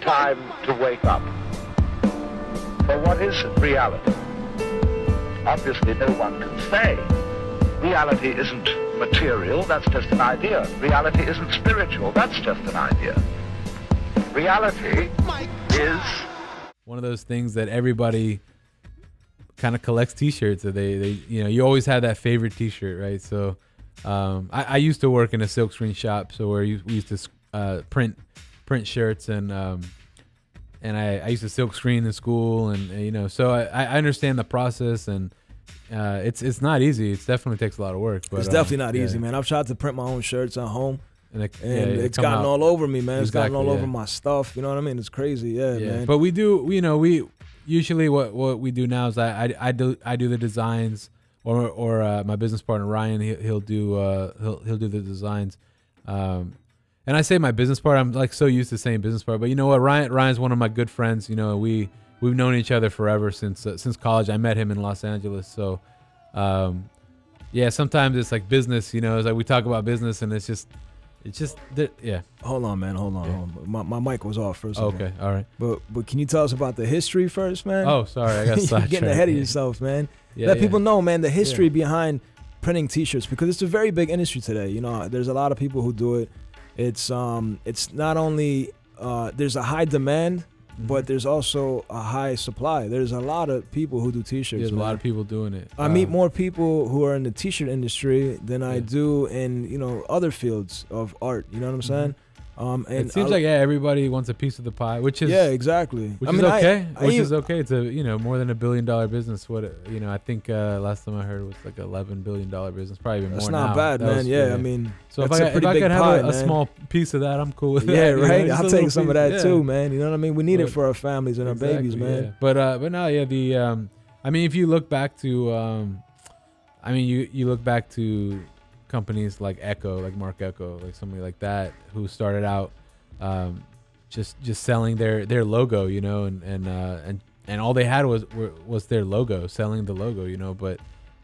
time to wake up. For what is reality? Obviously, no one can say. Reality isn't material, that's just an idea. Reality isn't spiritual, that's just an idea. Reality is one of those things that everybody kind of collects T-shirts. That they you always have that favorite T-shirt, right? So I used to work in a silkscreen shop, so where we used to print shirts, and I used to silkscreen in school, and so I understand the process, and it's not easy. It definitely takes a lot of work. But it's definitely not easy, man. I've tried to print my own shirts at home. And it's gotten out all over me, man. It's exactly, gotten all over my stuff. You know what I mean? It's crazy, man. But we do, we usually what we do now is I do the designs, or my business partner Ryan he'll do the designs. And I say my business partner, I'm like so used to saying business partner, but you know what? Ryan's one of my good friends. We've known each other forever since college. I met him in Los Angeles, so sometimes it's like business. It's like we talk about business, and it's just. Hold on, man. Hold on. My mic was off first. Okay, all right. But can you tell us about the history first, man? Oh, sorry, I got sidetracked. You're getting ahead of yourself, man. Let people know, man, the history behind printing T-shirts, because it's a very big industry today. There's a lot of people who do it. It's not only there's a high demand, but there's also a high supply. There's a lot of people who do T-shirts. There's a lot of people doing it. I meet more people who are in the T-shirt industry than I do in other fields of art. You know what I'm saying? And it seems like everybody wants a piece of the pie, which is exactly. Which is okay. Is okay. It's a more than $1 billion business. I think last time I heard it was like $11 billion business, probably even more. That's not bad, man. I mean, so if I could have a small piece of that, I'm cool with that. Yeah, right. I'll take some of that too, man. You know what I mean? We need it for our families and our babies, man. Yeah. But no, I mean, if you look back to, you look back to companies like Echo, like Mark Echo, like somebody like that, who started out just selling their logo, and all they had was their logo, selling the logo, but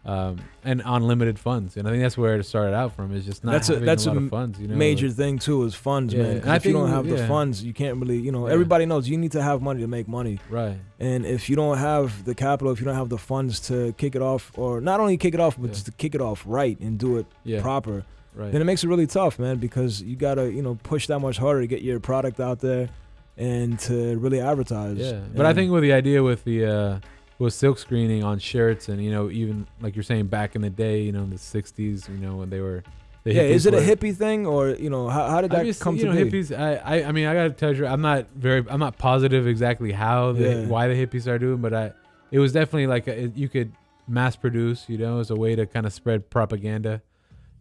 and unlimited funds, and I think that's where it started out from, is just not having a lot of funds. Major thing too is funds, man. And if you don't have the funds, you can't really, everybody knows you need to have money to make money, right? And if you don't have the capital, if you don't have the funds to kick it off, or not only kick it off, but just to kick it off right and do it proper, then it makes it really tough, man, because you gotta push that much harder to get your product out there and to really advertise. But I think with the idea with the was silk screening on shirts, and even like you're saying back in the day, in the 60s, when they were is it a hippie thing, or how did that come to be? Hippies, I mean I gotta tell you, I'm not positive exactly how why the hippies are doing, but it was definitely like you could mass produce, as a way to kind of spread propaganda.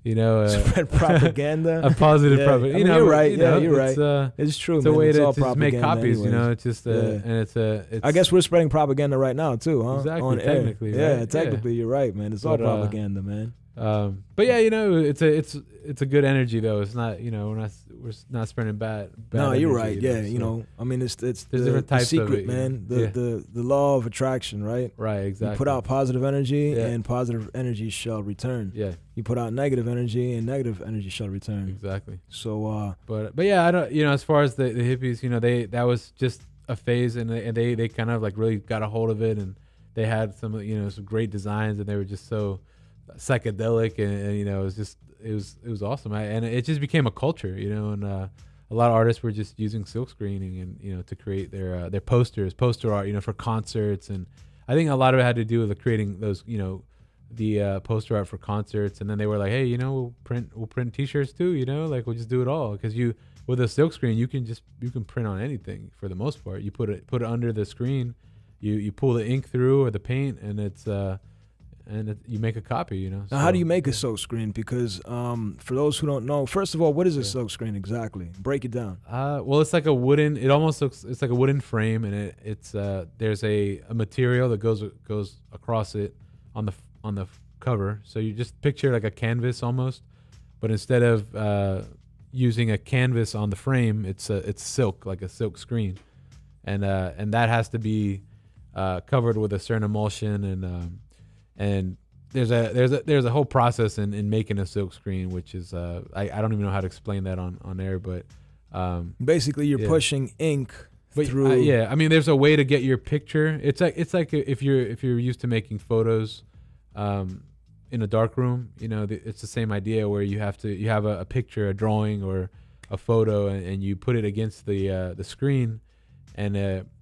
Spread propaganda, a positive propaganda. You're right. You're right. It's true. It's man. a way it's to all just make copies. anyways. It's just and it's. I guess we're spreading propaganda right now too, huh? Exactly. On technically, air. right? Technically, you're right, man. It's all propaganda, man. But it's a good energy though. It's not we're not spreading bad. No, you're energy, right. Yeah, I mean it's there's different types secret, of it, man. The law of attraction, right? Right, exactly. You put out positive energy, and positive energy shall return. Yeah. You put out negative energy, and negative energy shall return. Exactly. So, but yeah, I don't. As far as the hippies, that was just a phase, and they kind of like really got a hold of it, and they had some great designs, and they were just so psychedelic, and it was awesome. And it just became a culture, and a lot of artists were just using silk screening and to create their poster art, for concerts, and I think a lot of it had to do with creating those the poster art for concerts, and then they were like, hey, we'll print T-shirts too, like we'll just do it all, because with a silk screen you can print on anything for the most part. You put it under the screen, you pull the ink through or the paint, and it's you make a copy, Now, how do you make a silk screen? Because for those who don't know, first of all, what is a silk screen exactly? Break it down. Well, it's like a wooden. It almost looks. It's like a wooden frame, and it's there's a material that goes across it on the cover. So you just picture like a canvas almost, but instead of using a canvas on the frame, it's silk, like a silk screen, and that has to be covered with a certain emulsion, and there's a whole process in making a silk screen, which is I don't even know how to explain that on air, but basically you're pushing ink But through. yeah, I mean, there's a way to get your picture. It's like if you're used to making photos, in a dark room, you know, it's the same idea where you have a picture, a drawing, or a photo, and you put it against the screen, and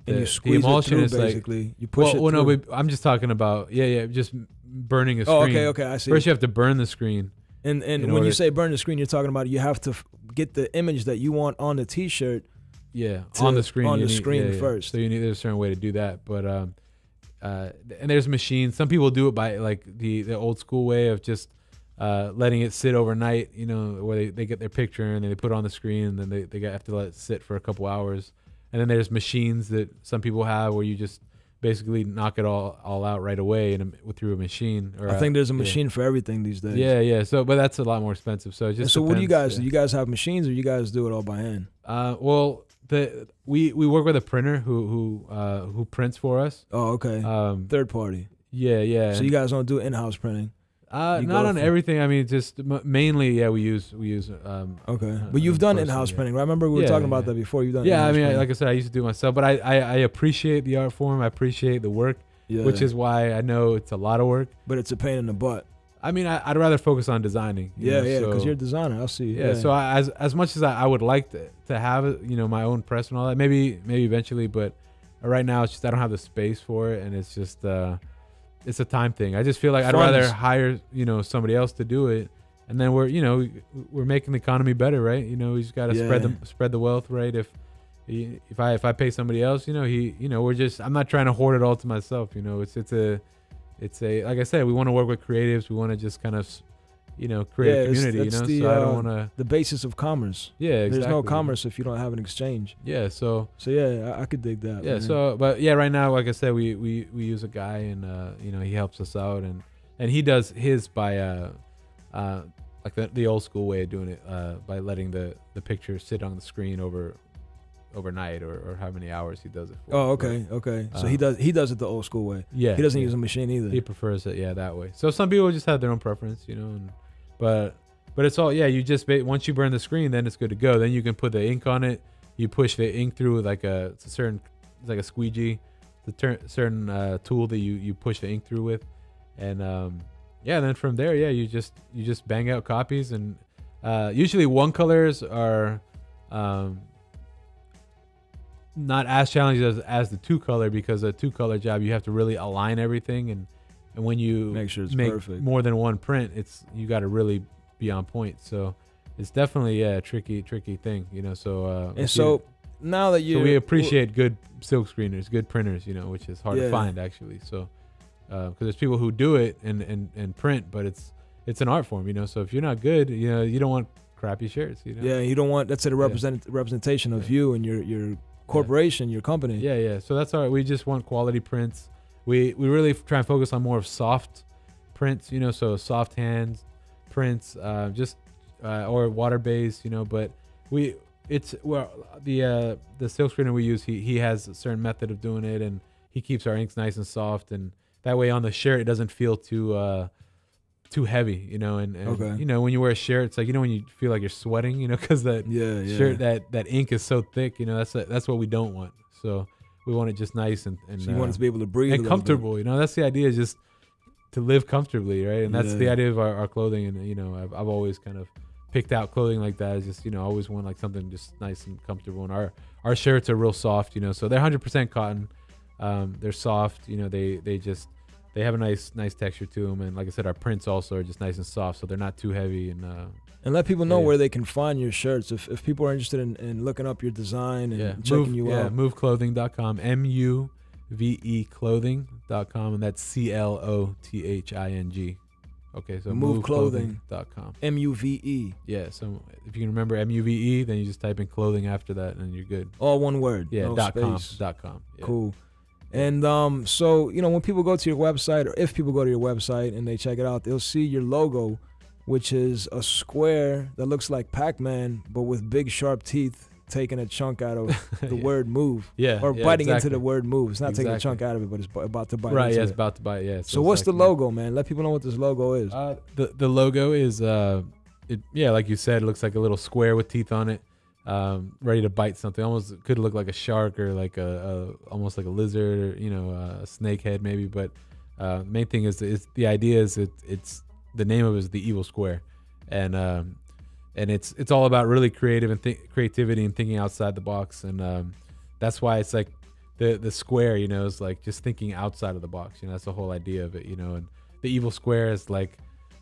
you squeeze the emulsion it through, basically. Like, you push it. Well, no, but I'm just talking about just burning a screen. Oh, okay, I see. First, you have to burn the screen. And when you say burn the screen, you're talking about you have to get the image that you want on the T-shirt. Yeah, on the screen. On the screen first. So there's a certain way to do that, but and there's machines. Some people do it by like the old school way of just letting it sit overnight. You know, where they get their picture and then they put it on the screen, and then they have to let it sit for a couple hours. And then there's machines that some people have where you just basically knock it all out right away through a machine. Or I think there's a machine for everything these days. Yeah. So, but that's a lot more expensive. So it just. So what do you guys do? You guys have machines, or you guys do it all by hand? Well, we work with a printer who prints for us. Oh, okay. Third party. Yeah. So you guys don't do in-house printing? Not on everything. I mean, just mainly, we use. Okay, but you've done in-house printing, right? I remember we were talking about that before. You've done. Yeah, I mean, like I said, I used to do it myself, but I appreciate the art form. I appreciate the work, which is why I know it's a lot of work. But it's a pain in the butt. I mean, I'd rather focus on designing. Because you're a designer. I'll see. Yeah. So as much as I would like to have my own press and all that, maybe eventually, but right now it's just I don't have the space for it, and it's just. It's a time thing. I just feel like I'd rather hire, somebody else to do it, and then we're making the economy better, right? We just gotta spread the wealth, right? If I pay somebody else, I'm not trying to hoard it all to myself. It's a like I said, we want to work with creatives. We want to just kind of, create a community. So I don't want to. The basis of commerce. Yeah, exactly. There's no commerce if you don't have an exchange. Yeah, so yeah, I could dig that. Yeah, man. But right now, like I said, we use a guy, and he helps us out, and he does his by like the old school way of doing it, by letting the picture sit on the screen overnight or how many hours he does it for. Oh, okay. So he does it the old school way. Yeah, he doesn't use a machine either. He prefers it that way. So some people just have their own preference, but it's all you just once you burn the screen, then it's good to go. Then you can put the ink on it. You push the ink through with like a squeegee, the certain tool that you push the ink through with, and then from there you just bang out copies, and usually one colors are not as challenging as the two color, because a two color job you have to really align everything, and when you make sure it's make perfect. More than one print, you got to really be on point. So it's definitely a tricky thing, So now that so we appreciate good silk screeners, good printers, which is hard to find actually. So because there's people who do it and print, but it's an art form, So if you're not good, you don't want crappy shirts. Yeah, you don't want that's a representation of you and your corporation, your company. Yeah. So that's all right. We just want quality prints. We really try and focus on more of soft prints, so soft hands prints, or water based, but the silk screener we use, he has a certain method of doing it, and he keeps our inks nice and soft, and that way on the shirt it doesn't feel too heavy, and okay. When you wear a shirt, it's like, when you feel like you're sweating, because that shirt, that ink is so thick, that's what we don't want. So we want it just nice and so you want it to be able to breathe and comfortable. That's the idea, just to live comfortably, right? And that's the idea of our clothing. And I've always kind of picked out clothing like that. Is just always want like something just nice and comfortable. And our shirts are real soft, so they're 100% cotton. They're soft, they have a nice texture to them. And like I said, our prints also are just nice and soft, so they're not too heavy. And let people know where they can find your shirts if people are interested in looking up your design and checking you out. MUVEclothing.com, MUVE clothing.com, and that's CLOTHING. Okay, so MUVEclothing.com. MUVE. Yeah, so if you can remember MUVE, then you just type in clothing after that, and you're good. All one word. Yeah, no space. .com. Yeah. Cool. And so when people go to your website, or if people go to your website and they check it out, they'll see your logo, which is a square that looks like Pac-Man, but with big sharp teeth taking a chunk out of the word move. Or biting into the word move. It's not taking a chunk out of it, but it's about to bite into it. Right, it's about to bite, yeah. So what's the logo, man? Let people know what this logo is. The logo is, like you said, it looks like a little square with teeth on it. ready to bite something. Almost could look like a shark or like almost like a lizard, or, you know, a snake head maybe. But main thing is the idea is it's the name of it is the evil square, and it's all about really creativity and thinking outside the box, and that's why it's like the square, you know, is like just thinking outside of the box. You know, that's the whole idea of it, you know. And the evil square is like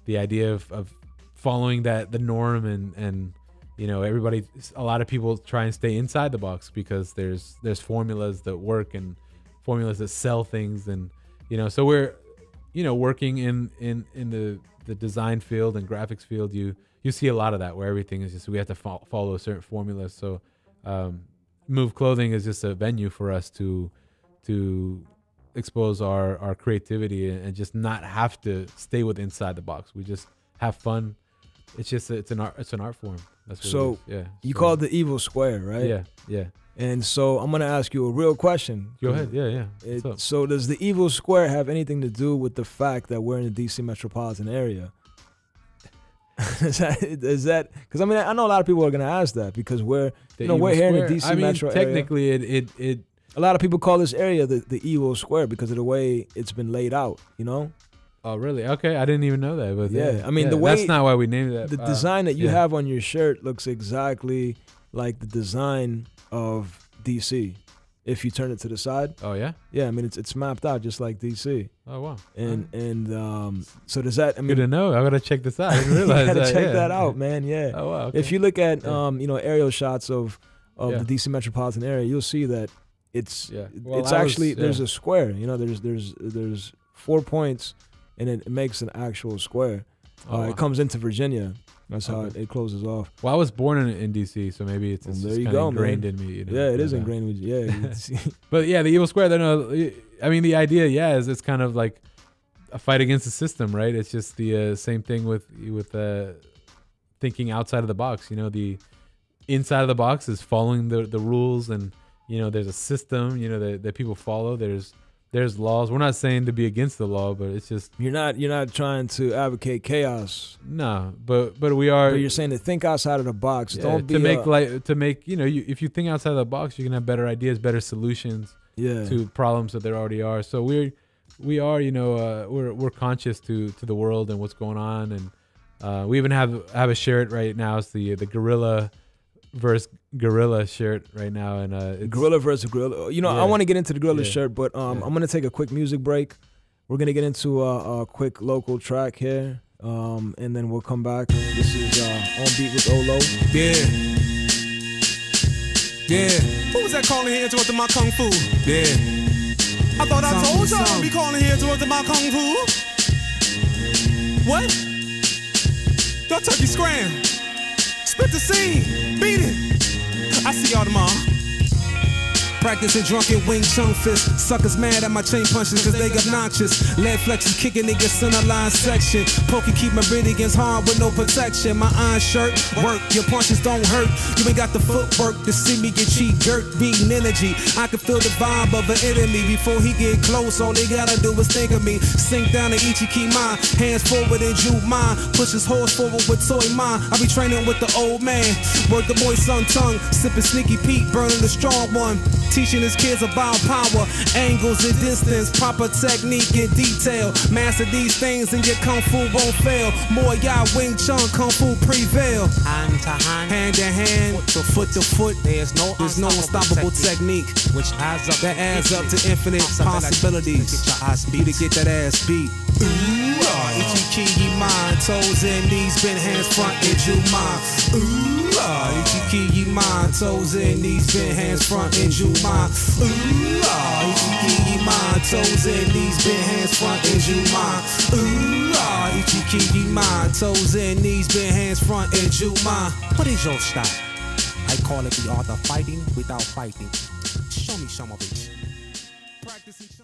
the idea of following the norm, and you know, a lot of people try and stay inside the box because there's formulas that work and formulas that sell things, and you know, so we're, you know, working in the design field and graphics field. You see a lot of that where everything is just we have to follow a certain formula. So MUVE Clothing is just a venue for us to expose our creativity and just not have to stay with inside the box. We just have fun. It's just it's an art form. That's what so it is. Yeah. You call it the evil square, right? Yeah, yeah. And so I'm gonna ask you a real question. Go ahead. Yeah. So does the evil square have anything to do with the fact that we're in the DC metropolitan area? is that because I mean I know a lot of people are gonna ask that because we're here in the DC metro area. Technically, it a lot of people call this area the evil square because of the way it's been laid out. You know. Oh really? Okay, I didn't even know that. But yeah, I mean the way that's not why we named it that. The design that you have on your shirt looks exactly like the design of DC. If you turn it to the side. Oh yeah. Yeah, I mean it's mapped out just like DC. Oh wow. And so does that? I mean, good to know. I gotta check this out. I didn't realize you gotta that. check that out, man. Yeah. Oh wow. Okay. If you look at you know, aerial shots of the DC metropolitan area, you'll see that it's actually there's a square. You know, there's 4 points, and it makes an actual square. Wow. It comes into Virginia. That's how it closes off. Well, I was born in DC, so maybe it's just kind of ingrained in me. You know? Yeah, it is ingrained with you. Yeah. But yeah, the evil square. I mean, the idea, is it's kind of like a fight against the system, right? It's just the same thing with thinking outside of the box. You know, the inside of the box is following the rules, and you know, there's a system, you know, that people follow. There's laws. We're not saying to be against the law, but it's just you're not trying to advocate chaos. No, but we are. But you're saying to think outside of the box. Yeah, Don't be to make you know, if you think outside of the box, you can have better ideas, better solutions to problems that there already are. So we are, you know, we're conscious to the world and what's going on, and we even have a shirt right now. It's the gorilla versus gorilla shirt right now, and it's gorilla versus gorilla. You know, I want to get into the gorilla shirt, but I'm gonna take a quick music break. We're gonna get into a quick local track here, and then we'll come back. This is On Beat with Ohlow. Yeah. Who was that calling here to my kung fu? Yeah. I thought I told y'all to be calling here to my kung fu. What? Y'all turkey scram. Spit the scene. Beat it. I see y'all tomorrow. Practicing drunken Wing Chun fist. Suckers mad at my chain punches cause they obnoxious. Lead flexes kicking niggas center line section. Pokey keep my meridians hard with no protection. My iron shirt work, your punches don't hurt. You ain't got the footwork to see me get cheap dirt beating energy. I can feel the vibe of an enemy before he get close. All they gotta do is think of me. Sink down to Ichikima, hands forward and juke mine. Push his horse forward with toy mine. I be training with the old man. Work the boy son tongue, sipping Sneaky Pete, burning the strong one. Teaching his kids about power, angles and distance, proper technique and detail. Master these things and your kung fu won't fail. More y'all Wing Chun, kung fu prevail. Hand to hand, foot to foot. There's no unstoppable technique which adds up to infinite possibilities. You to get that ass beat. Ichikima, toes and knees, bend hands front and Juma. Ichikima, toes and knees, bend hands front and Juma. Ichikima, toes and knees, bend hands front and Juma. Ichikima, toes and knees, bend hands front and Juma. What is your style? I call it the art of fighting without fighting. Show me some of it. Practicing.